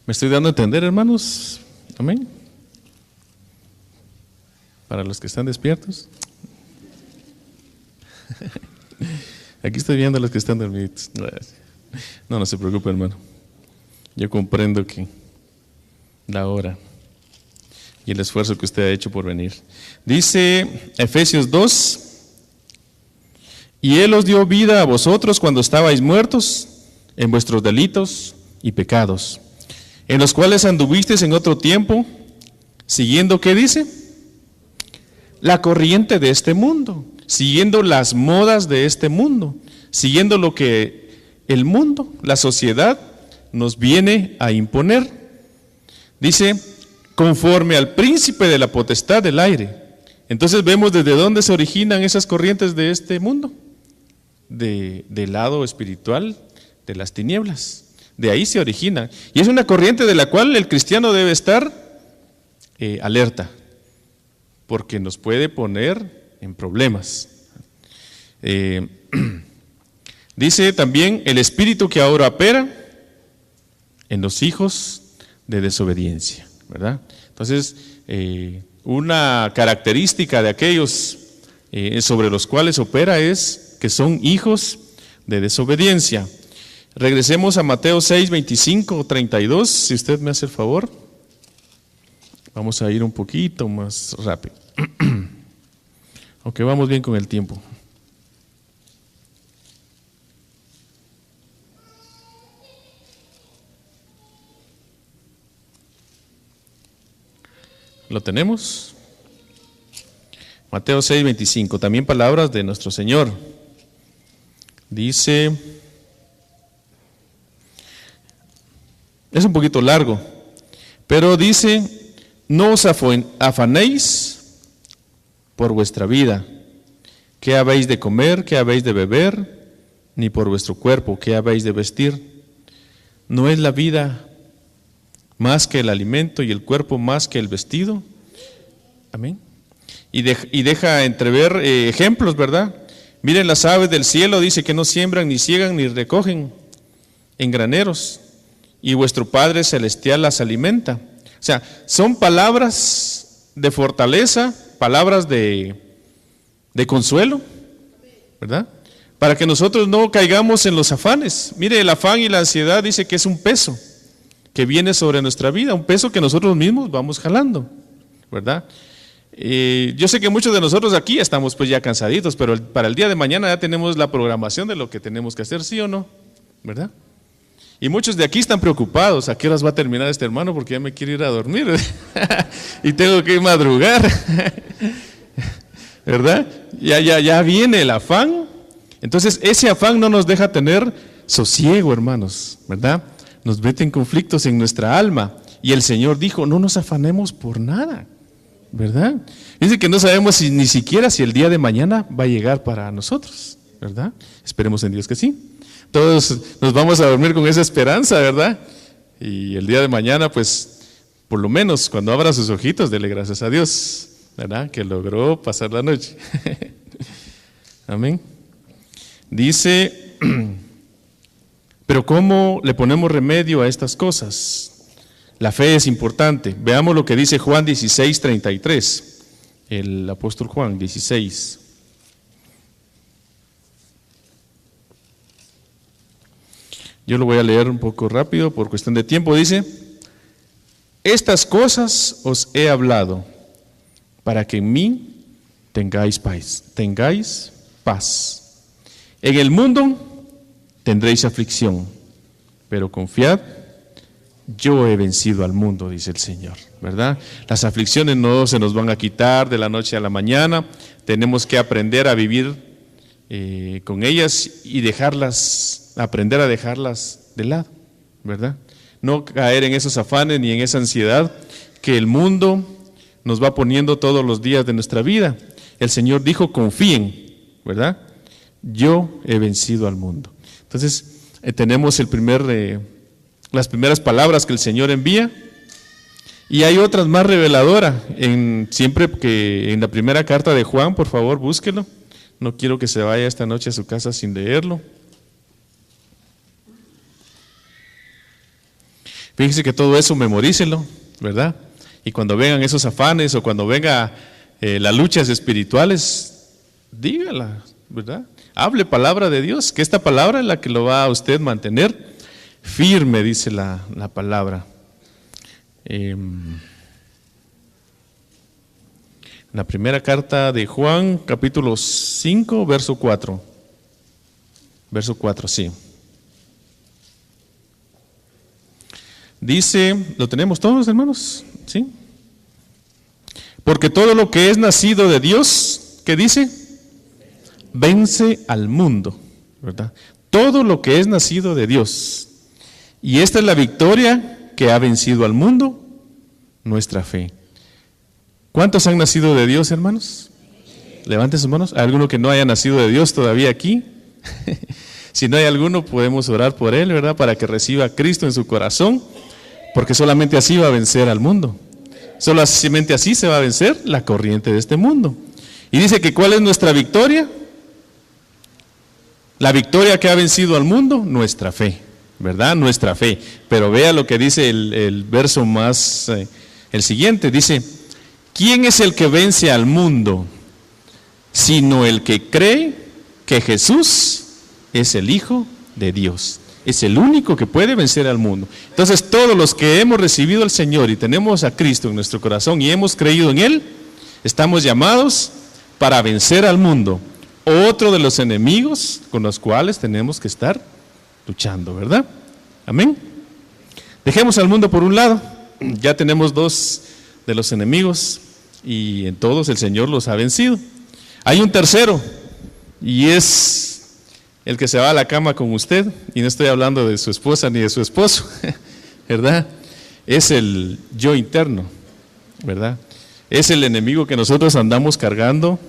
¿Me estoy dando a entender, hermanos? Amén. Para los que están despiertos. Aquí estoy viendo a los que están dormidos. No se preocupe, hermano. Yo comprendo que la hora y el esfuerzo que usted ha hecho por venir. Dice Efesios 2, y Él os dio vida a vosotros cuando estabais muertos en vuestros delitos y pecados, en los cuales anduvisteis en otro tiempo, siguiendo, ¿qué dice? La corriente de este mundo, siguiendo las modas de este mundo, siguiendo lo que el mundo, la sociedad, nos viene a imponer. Dice, conforme al príncipe de la potestad del aire. Entonces vemos desde dónde se originan esas corrientes de este mundo, del lado espiritual, de las tinieblas. De ahí se origina. Y es una corriente de la cual el cristiano debe estar alerta, porque nos puede poner en problemas. Dice también el espíritu que ahora opera en los hijos de desobediencia, ¿verdad? Entonces, una característica de aquellos sobre los cuales opera es que son hijos de desobediencia. Regresemos a Mateo 6, 25, 32, si usted me hace el favor. Vamos a ir un poquito más rápido. Aunque vamos bien con el tiempo. ¿Lo tenemos? Mateo 6, 25, también palabras de nuestro Señor. Dice, es un poquito largo, pero dice, no os afanéis por vuestra vida, qué habéis de comer, qué habéis de beber, ni por vuestro cuerpo, qué habéis de vestir. ¿No es la vida más que el alimento y el cuerpo más que el vestido? Amén. Y deja entrever ejemplos, ¿verdad? Miren las aves del cielo, dice que no siembran, ni ciegan, ni recogen en graneros, y vuestro Padre Celestial las alimenta. O sea, son palabras de fortaleza, palabras de consuelo, ¿verdad? Para que nosotros no caigamos en los afanes. Mire, el afán y la ansiedad dice que es un peso que viene sobre nuestra vida, un peso que nosotros mismos vamos jalando, ¿verdad? Yo sé que muchos de nosotros aquí estamos pues ya cansaditos, pero para el día de mañana ya tenemos la programación de lo que tenemos que hacer, ¿sí o no? ¿Verdad? Y muchos de aquí están preocupados, ¿a qué horas va a terminar este hermano? Porque ya me quiere ir a dormir y tengo que madrugar, ¿verdad? Ya viene el afán. Entonces ese afán no nos deja tener sosiego, hermanos, ¿verdad? Nos mete en conflictos en nuestra alma. Y el Señor dijo, no nos afanemos por nada, ¿verdad? Dice que no sabemos ni siquiera si el día de mañana va a llegar para nosotros, ¿verdad? Esperemos en Dios que sí. Todos nos vamos a dormir con esa esperanza, ¿verdad? Y el día de mañana, pues, por lo menos cuando abra sus ojitos, dele gracias a Dios, ¿verdad? Que logró pasar la noche. Amén. Dice, pero ¿cómo le ponemos remedio a estas cosas? La fe es importante. Veamos lo que dice Juan 16:33. El apóstol Juan 16. Yo lo voy a leer un poco rápido por cuestión de tiempo. Dice: estas cosas os he hablado para que en mí tengáis paz. En el mundo tendréis aflicción, pero confiad, yo he vencido al mundo, dice el Señor, ¿verdad? Las aflicciones no se nos van a quitar de la noche a la mañana. Tenemos que aprender a vivir con ellas y aprender a dejarlas de lado, ¿verdad? No caer en esos afanes ni en esa ansiedad que el mundo nos va poniendo todos los días de nuestra vida. El Señor dijo: confíen, ¿verdad? Yo he vencido al mundo. Entonces, tenemos las primeras palabras que el Señor envía, y hay otras más reveladoras. Siempre que en la primera carta de Juan, por favor, búsquelo. No quiero que se vaya esta noche a su casa sin leerlo. Fíjese que todo eso memorícelo, ¿verdad? Y cuando vengan esos afanes o cuando venga las luchas espirituales, dígala, ¿verdad? Hable palabra de Dios, que esta palabra es la que lo va a usted mantener firme, dice la palabra. La primera carta de Juan, capítulo 5, verso 4. Verso 4, sí. Dice, ¿lo tenemos todos, hermanos? ¿Sí? Porque todo lo que es nacido de Dios, ¿qué dice? Vence al mundo, ¿verdad? Todo lo que es nacido de Dios. Y esta es la victoria que ha vencido al mundo, nuestra fe. ¿Cuántos han nacido de Dios, hermanos? Levanten sus manos. ¿Hay alguno que no haya nacido de Dios todavía aquí? Si no hay alguno, podemos orar por él, ¿verdad? Para que reciba a Cristo en su corazón, porque solamente así va a vencer al mundo. Solamente así se va a vencer la corriente de este mundo. Y dice que ¿cuál es nuestra victoria? La victoria que ha vencido al mundo, nuestra fe, ¿verdad? Nuestra fe. Pero vea lo que dice el verso más, el siguiente, dice: ¿quién es el que vence al mundo? Sino el que cree que Jesús es el Hijo de Dios. Es el único que puede vencer al mundo. Entonces, todos los que hemos recibido al Señor y tenemos a Cristo en nuestro corazón y hemos creído en Él, estamos llamados para vencer al mundo. Otro de los enemigos con los cuales tenemos que estar luchando, ¿verdad? Amén. Dejemos al mundo por un lado. Ya tenemos dos de los enemigos y en todos el Señor los ha vencido. Hay un tercero, y es el que se va a la cama con usted, y no estoy hablando de su esposa ni de su esposo, ¿verdad? Es el yo interno, ¿verdad? Es el enemigo que nosotros andamos cargando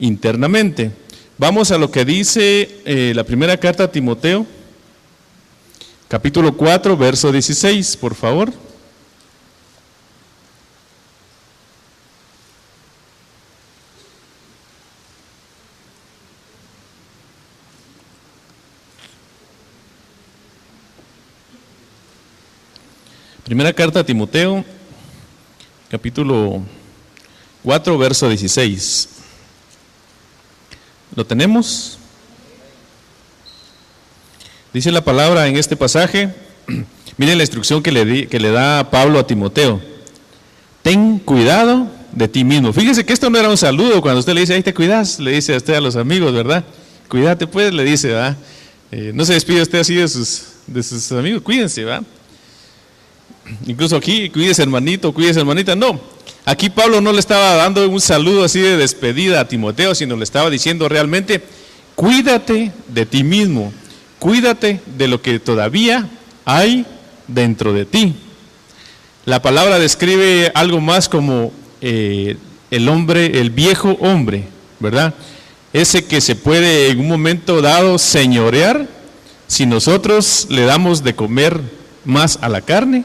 internamente. Vamos a lo que dice la primera carta a Timoteo, capítulo 4, verso 16, por favor. Primera carta a Timoteo, capítulo 4, verso 16. ¿Lo tenemos? Dice la palabra en este pasaje, miren la instrucción que le da Pablo a Timoteo: ten cuidado de ti mismo. Fíjese que esto no era un saludo cuando usted le dice: ahí te cuidas, le dice a usted a los amigos, ¿verdad? Cuídate pues, le dice, ¿verdad? No se despide usted así de sus amigos, cuídense, ¿verdad? Incluso aquí, cuídese hermanito, cuídese hermanita. No, aquí Pablo no le estaba dando un saludo así de despedida a Timoteo, sino le estaba diciendo realmente: cuídate de ti mismo, cuídate de lo que todavía hay dentro de ti. La palabra describe algo más como el hombre, el viejo hombre, ¿verdad? Ese que se puede en un momento dado señorear si nosotros le damos de comer más a la carne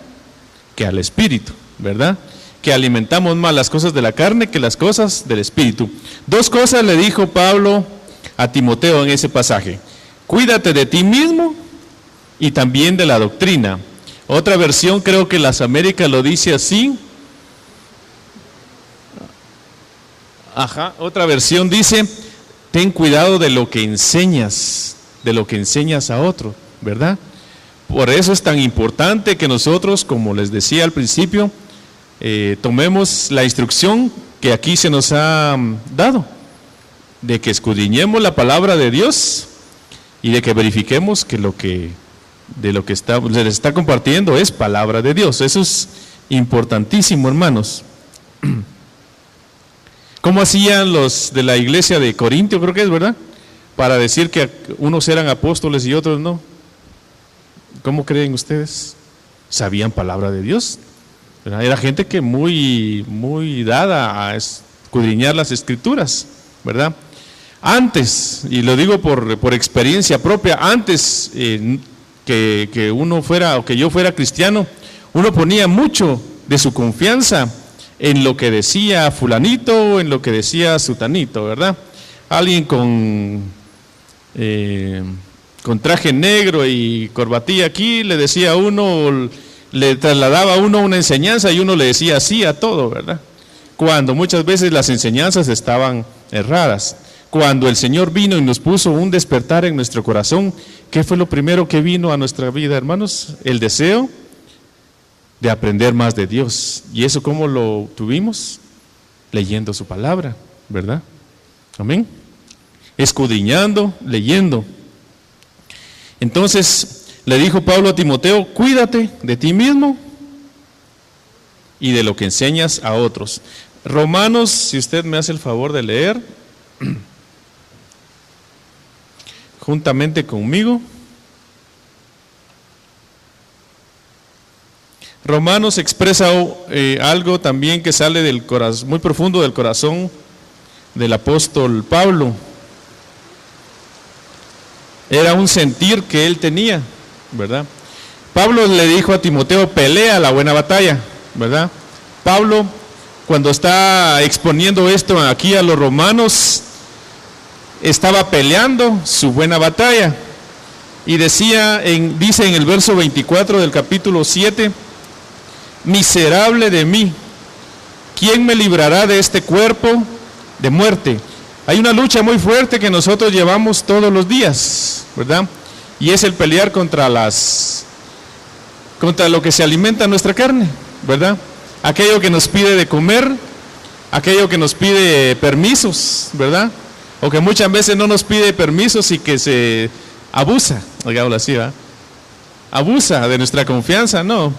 que al espíritu, ¿verdad? Que alimentamos más las cosas de la carne que las cosas del espíritu. Dos cosas le dijo Pablo a Timoteo en ese pasaje: cuídate de ti mismo y también de la doctrina. Otra versión, creo que las Américas lo dice así. Otra versión dice, ten cuidado de lo que enseñas a otro, ¿verdad? Por eso es tan importante que nosotros, como les decía al principio, tomemos la instrucción que aquí se nos ha dado, de que escudriñemos la palabra de Dios y de que verifiquemos que de lo que se les está compartiendo es palabra de Dios. Eso es importantísimo, hermanos. ¿Cómo hacían los de la iglesia de Corintio, creo que es, verdad? Para decir que unos eran apóstoles y otros no. ¿Cómo creen ustedes? ¿Sabían palabra de Dios? ¿Verdad? Era gente que muy dada a escudriñar las escrituras, ¿verdad? Antes, y lo digo por experiencia propia, antes que uno fuera, o que yo fuera cristiano, uno ponía mucho de su confianza en lo que decía fulanito o en lo que decía sutanito, ¿verdad? Alguien con traje negro y corbatilla aquí le decía a uno, le trasladaba a uno una enseñanza y uno le decía sí a todo, ¿verdad? Cuando muchas veces las enseñanzas estaban erradas. Cuando el Señor vino y nos puso un despertar en nuestro corazón, ¿qué fue lo primero que vino a nuestra vida, hermanos? El deseo de aprender más de Dios. ¿Y eso cómo lo tuvimos? Leyendo su palabra, ¿verdad? Amén. Escudriñando, leyendo. Entonces le dijo Pablo a Timoteo, cuídate de ti mismo y de lo que enseñas a otros. Romanos, si usted me hace el favor de leer juntamente conmigo. Romanos expresa algo también que sale del corazón, muy profundo del corazón del apóstol Pablo. Era un sentir que él tenía, ¿verdad? Pablo le dijo a Timoteo, pelea la buena batalla, ¿verdad? Pablo, cuando está exponiendo esto aquí a los romanos, estaba peleando su buena batalla. Y dice en el verso 24 del capítulo 7, miserable de mí, ¿quién me librará de este cuerpo de muerte? Hay una lucha muy fuerte que nosotros llevamos todos los días, ¿verdad? Y es el pelear contra lo que se alimenta nuestra carne, ¿verdad? Aquello que nos pide de comer, aquello que nos pide permisos, ¿verdad? O que muchas veces no nos pide permisos y que se abusa, digámoslo así, ¿verdad? Abusa de nuestra confianza, no.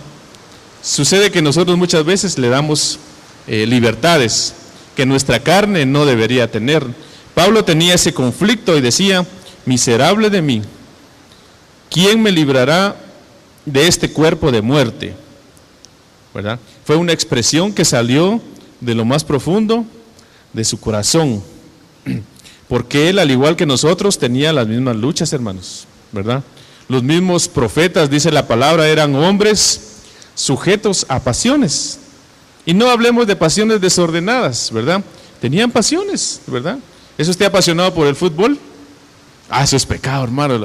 Sucede que nosotros muchas veces le damos libertades que nuestra carne no debería tener. Pablo tenía ese conflicto y decía, miserable de mí, ¿quién me librará de este cuerpo de muerte? ¿Verdad? Fue una expresión que salió de lo más profundo de su corazón, porque él, al igual que nosotros, tenía las mismas luchas, hermanos, ¿verdad? Los mismos profetas, dice la palabra, eran hombres sujetos a pasiones. Y no hablemos de pasiones desordenadas, ¿verdad? Tenían pasiones, ¿verdad? ¿Es usted apasionado por el fútbol? Eso es pecado, hermano.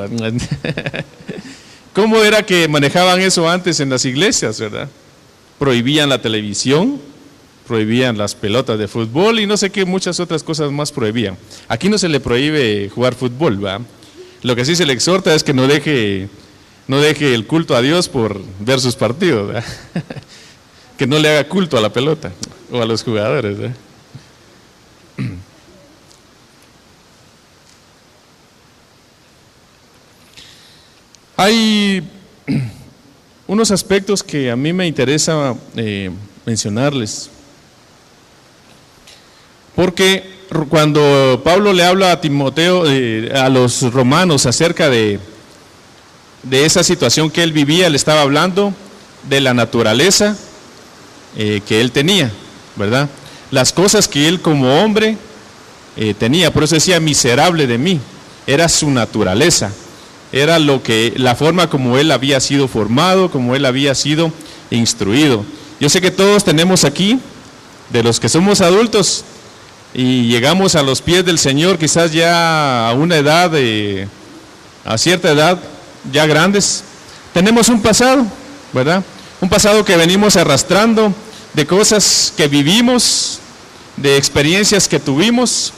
¿Cómo era que manejaban eso antes en las iglesias, verdad? Prohibían la televisión, prohibían las pelotas de fútbol y no sé qué muchas otras cosas más prohibían. Aquí no se le prohíbe jugar fútbol, ¿verdad? Lo que sí se le exhorta es que no deje el culto a Dios por ver sus partidos, ¿verdad? Que no le haga culto a la pelota o a los jugadores, ¿verdad? Hay unos aspectos que a mí me interesa mencionarles, porque cuando Pablo le habla a Timoteo, a los romanos acerca de esa situación que él vivía, le estaba hablando de la naturaleza que él tenía, ¿verdad? Las cosas que él como hombre tenía, por eso decía miserable de mí, era su naturaleza, era la forma como él había sido formado, como él había sido instruido. Yo sé que todos tenemos aquí, de los que somos adultos y llegamos a los pies del Señor, quizás ya a una edad, a cierta edad, ya grandes, tenemos un pasado, ¿verdad? Un pasado que venimos arrastrando de cosas que vivimos, de experiencias que tuvimos,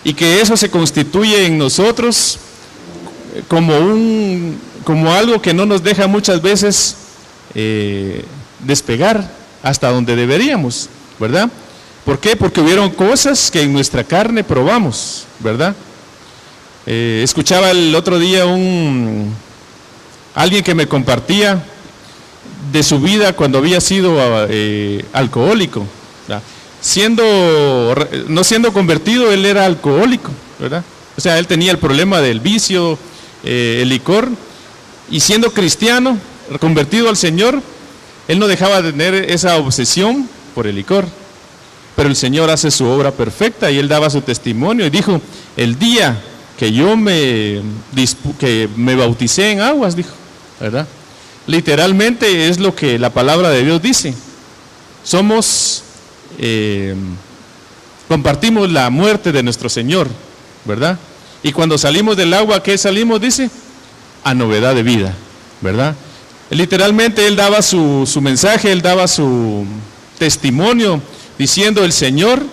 y que eso se constituye en nosotros como algo que no nos deja muchas veces despegar hasta donde deberíamos, ¿verdad? ¿Por qué? Porque hubieron cosas que en nuestra carne probamos, ¿verdad? Escuchaba el otro día alguien que me compartía de su vida cuando había sido alcohólico, ¿verdad? No siendo convertido, él era alcohólico, ¿verdad? O sea, él tenía el problema del vicio, el licor, y siendo cristiano, convertido al Señor, él no dejaba de tener esa obsesión por el licor. Pero el Señor hace su obra perfecta y él daba su testimonio y dijo, el día que yo me bauticé en aguas, dijo, ¿verdad? Literalmente es lo que la palabra de Dios dice. Compartimos la muerte de nuestro Señor, ¿verdad? Y cuando salimos del agua, ¿qué salimos? Dice, a novedad de vida, ¿verdad? Literalmente él daba su mensaje, él daba su testimonio, diciendo, el Señor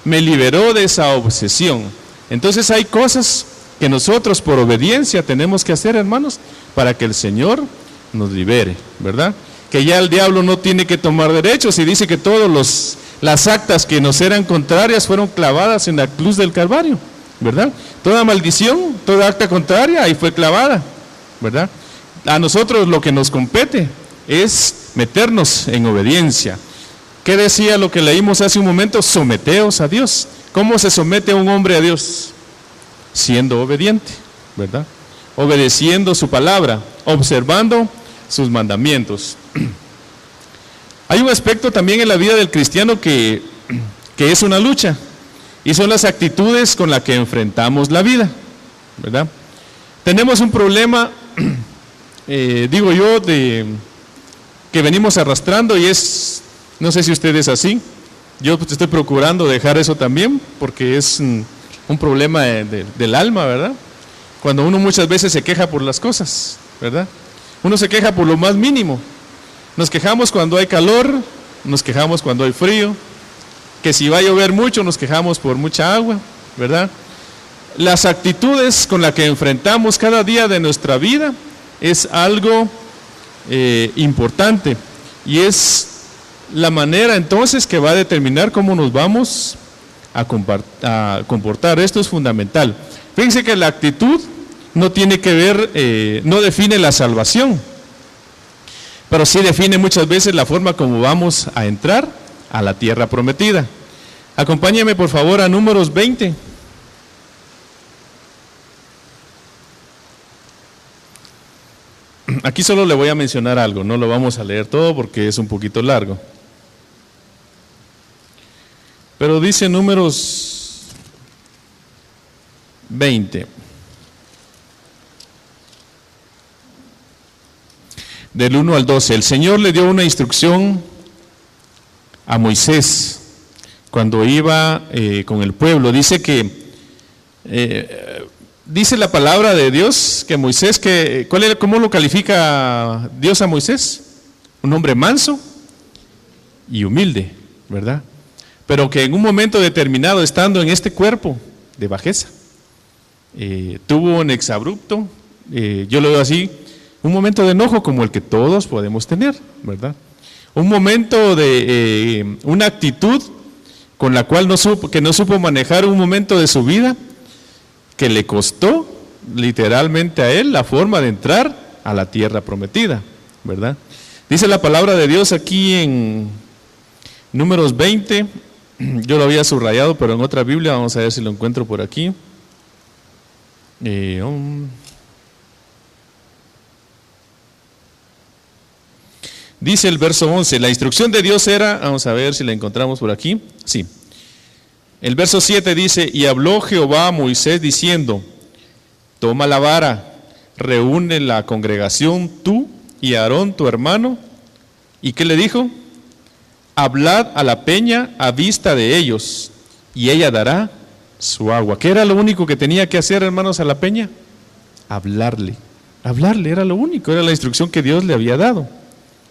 me liberó de esa obsesión. Entonces hay cosas que nosotros por obediencia tenemos que hacer, hermanos, para que el Señor nos libere, ¿verdad? Que ya el diablo no tiene que tomar derechos y dice que todas las actas que nos eran contrarias fueron clavadas en la cruz del Calvario, ¿verdad? Toda maldición, toda acta contraria ahí fue clavada, ¿verdad? A nosotros lo que nos compete es meternos en obediencia. ¿Qué decía lo que leímos hace un momento? Someteos a Dios. ¿Cómo se somete un hombre a Dios? Siendo obediente, ¿verdad? Obedeciendo su palabra, observando sus mandamientos. Hay un aspecto también en la vida del cristiano que es una lucha, y son las actitudes con las que enfrentamos la vida, ¿verdad? Tenemos un problema, digo yo, que venimos arrastrando, y es, no sé si usted es así, yo estoy procurando dejar eso también, porque es un problema del alma, ¿verdad? Cuando uno muchas veces se queja por las cosas, ¿verdad? Uno se queja por lo más mínimo. Nos quejamos cuando hay calor, nos quejamos cuando hay frío, que si va a llover mucho nos quejamos por mucha agua, ¿verdad? Las actitudes con las que enfrentamos cada día de nuestra vida es algo importante, y es la manera entonces que va a determinar cómo nos vamos a comportar. Esto es fundamental. Fíjense que la actitud no tiene que ver, no define la salvación, pero sí define muchas veces la forma como vamos a entrar a la tierra prometida. Acompáñeme por favor a Números 20. Aquí solo le voy a mencionar algo, no lo vamos a leer todo porque es un poquito largo. Pero dice Números 20. Del 1 al 12, el Señor le dio una instrucción a Moisés cuando iba con el pueblo. Dice que, dice la palabra de Dios que Moisés, ¿cómo lo califica Dios a Moisés? Un hombre manso y humilde, ¿verdad? Pero que en un momento determinado, estando en este cuerpo de bajeza, tuvo un exabrupto, yo lo veo así, un momento de enojo como el que todos podemos tener, ¿verdad? Un momento de una actitud con la cual no supo manejar un momento de su vida que le costó literalmente a él la forma de entrar a la tierra prometida, ¿verdad? Dice la palabra de Dios aquí en Números 20, yo lo había subrayado, pero en otra Biblia, vamos a ver si lo encuentro por aquí. Dice el verso 11, la instrucción de Dios era, vamos a ver si la encontramos por aquí, sí. El verso 7 dice, y habló Jehová a Moisés diciendo, toma la vara, reúne la congregación tú y Aarón tu hermano. ¿Y qué le dijo? Hablad a la peña a vista de ellos, y ella dará su agua. ¿Qué era lo único que tenía que hacer, hermanos, a la peña? Hablarle era lo único, era la instrucción que Dios le había dado,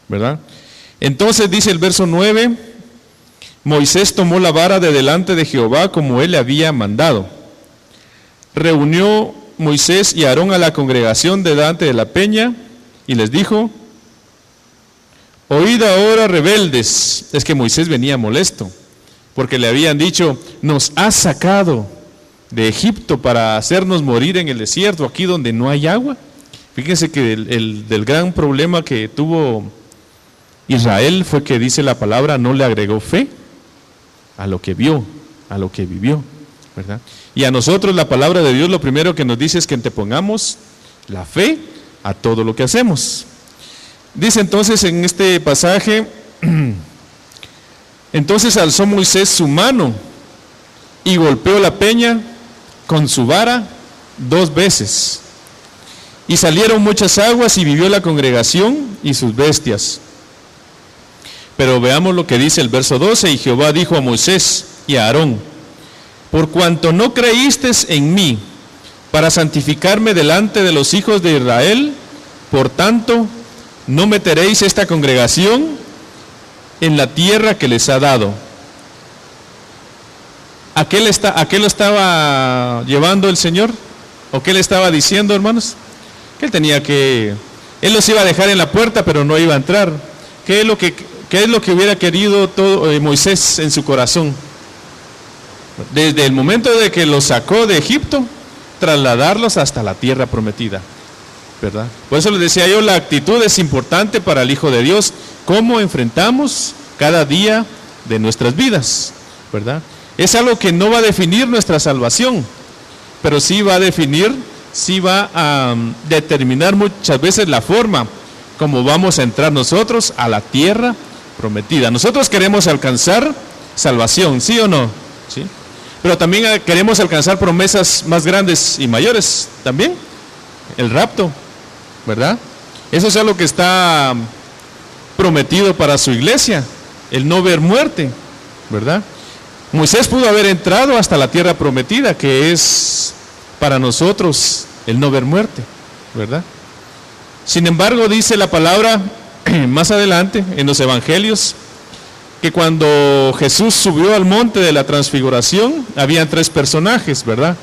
¿verdad? Entonces dice el verso 9, Moisés tomó la vara de delante de Jehová como él le había mandado. Reunió Moisés y Aarón a la congregación delante de la peña y les dijo: oíd ahora, rebeldes. Es que Moisés venía molesto, porque le habían dicho: nos has sacado de Egipto para hacernos morir en el desierto, aquí donde no hay agua. Fíjense que del gran problema que tuvo Israel fue que, dice la palabra, no le agregó fe a lo que vio, a lo que vivió, ¿verdad? Y a nosotros la palabra de Dios lo primero que nos dice es que antepongamos la fe a todo lo que hacemos. Dice entonces en este pasaje, entonces alzó Moisés su mano y golpeó la peña con su vara 2 veces. Y salieron muchas aguas y vivió la congregación y sus bestias. Pero veamos lo que dice el verso 12. Y Jehová dijo a Moisés y a Aarón: por cuanto no creísteis en mí para santificarme delante de los hijos de Israel, por tanto no meteréis esta congregación en la tierra que les ha dado. ¿A qué lo estaba llevando el Señor? ¿O qué le estaba diciendo, hermanos? Que Él los iba a dejar en la puerta, pero no iba a entrar. ¿Qué es lo que hubiera querido Moisés en su corazón? Desde el momento de que los sacó de Egipto, trasladarlos hasta la tierra prometida, ¿verdad? Por eso les decía yo, la actitud es importante para el Hijo de Dios. ¿Cómo enfrentamos cada día de nuestras vidas? ¿Verdad? Es algo que no va a definir nuestra salvación, pero sí va a determinar muchas veces la forma como vamos a entrar nosotros a la tierra prometida. Nosotros queremos alcanzar salvación, ¿sí o no? ¿Sí? Pero también queremos alcanzar promesas más grandes y mayores también. El rapto, ¿verdad? Eso es algo que está prometido para su iglesia, el no ver muerte, ¿verdad? Moisés pudo haber entrado hasta la tierra prometida, que es para nosotros el no ver muerte, ¿verdad? Sin embargo, dice la palabra más adelante en los evangelios, que cuando Jesús subió al monte de la transfiguración, habían 3 personajes, ¿verdad?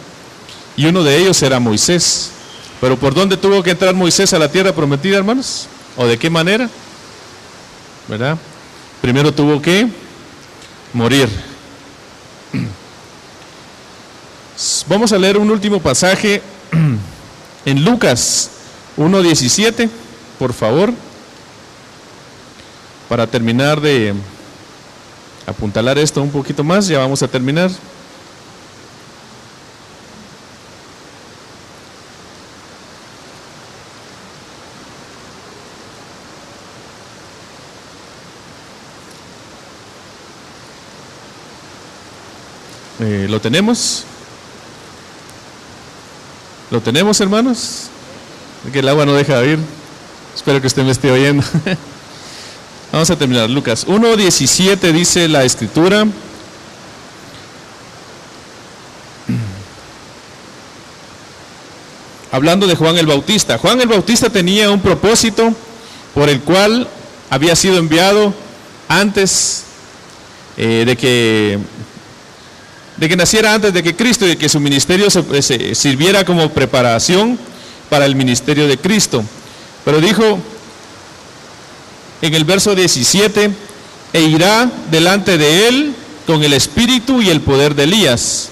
Y uno de ellos era Moisés. Pero ¿por dónde tuvo que entrar Moisés a la tierra prometida, hermanos? ¿O de qué manera? ¿Verdad? Primero tuvo que morir. Vamos a leer un último pasaje en Lucas 1:17, por favor, para terminar de apuntalar esto un poquito más. Ya vamos a terminar. ¿Lo tenemos? ¿Lo tenemos, hermanos? Que el agua no deja de ir. Espero que usted me esté oyendo. Vamos a terminar. Lucas 1:17 dice la escritura: hablando de Juan el Bautista. Juan el Bautista tenía un propósito por el cual había sido enviado antes de que naciera, antes de que Cristo, y de que su ministerio se sirviera como preparación para el ministerio de Cristo. Pero dijo en el verso 17: e irá delante de él con el espíritu y el poder de Elías,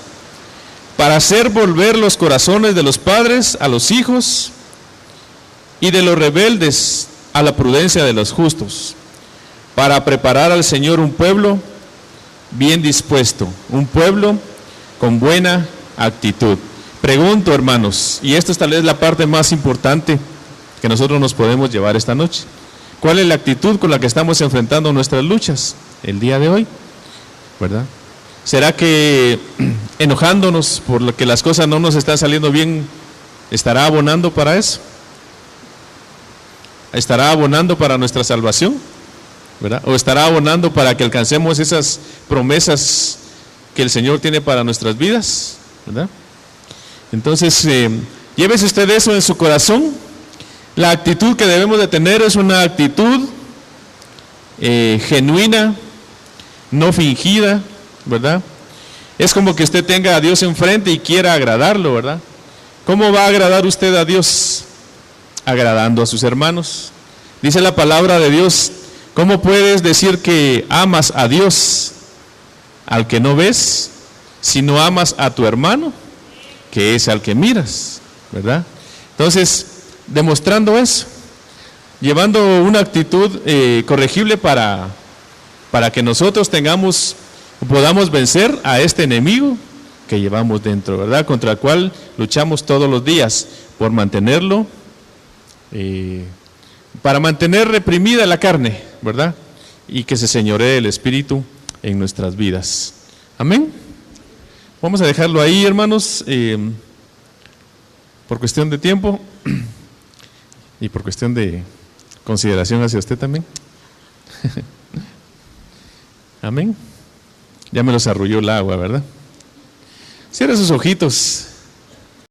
para hacer volver los corazones de los padres a los hijos y de los rebeldes a la prudencia de los justos, para preparar al Señor un pueblo bien dispuesto, un pueblo con buena actitud. Pregunto, hermanos, y esta es tal vez la parte más importante que nosotros nos podemos llevar esta noche: ¿cuál es la actitud con la que estamos enfrentando nuestras luchas el día de hoy? ¿Verdad? ¿Será que enojándonos por lo que las cosas no nos están saliendo bien, estará abonando para eso? ¿Estará abonando para nuestra salvación? ¿Verdad? ¿O estará abonando para que alcancemos esas promesas que el Señor tiene para nuestras vidas? ¿Verdad? Entonces, llévese usted eso en su corazón. La actitud que debemos de tener es una actitud genuina, no fingida, ¿verdad? Es como que usted tenga a Dios enfrente y quiera agradarlo, ¿verdad? ¿Cómo va a agradar usted a Dios? Agradando a sus hermanos. Dice la palabra de Dios, ¿cómo puedes decir que amas a Dios al que no ves, si no amas a tu hermano, que es al que miras, ¿verdad? Entonces, demostrando eso, llevando una actitud corregible para que nosotros podamos vencer a este enemigo que llevamos dentro, ¿verdad? Contra el cual luchamos todos los días por mantenerlo, para mantener reprimida la carne, ¿verdad? Y que se señoree el Espíritu en nuestras vidas. Amén. Vamos a dejarlo ahí, hermanos, por cuestión de tiempo y por cuestión de consideración hacia usted también. Amén. Ya me los arrulló el agua, ¿verdad? Cierra sus ojitos.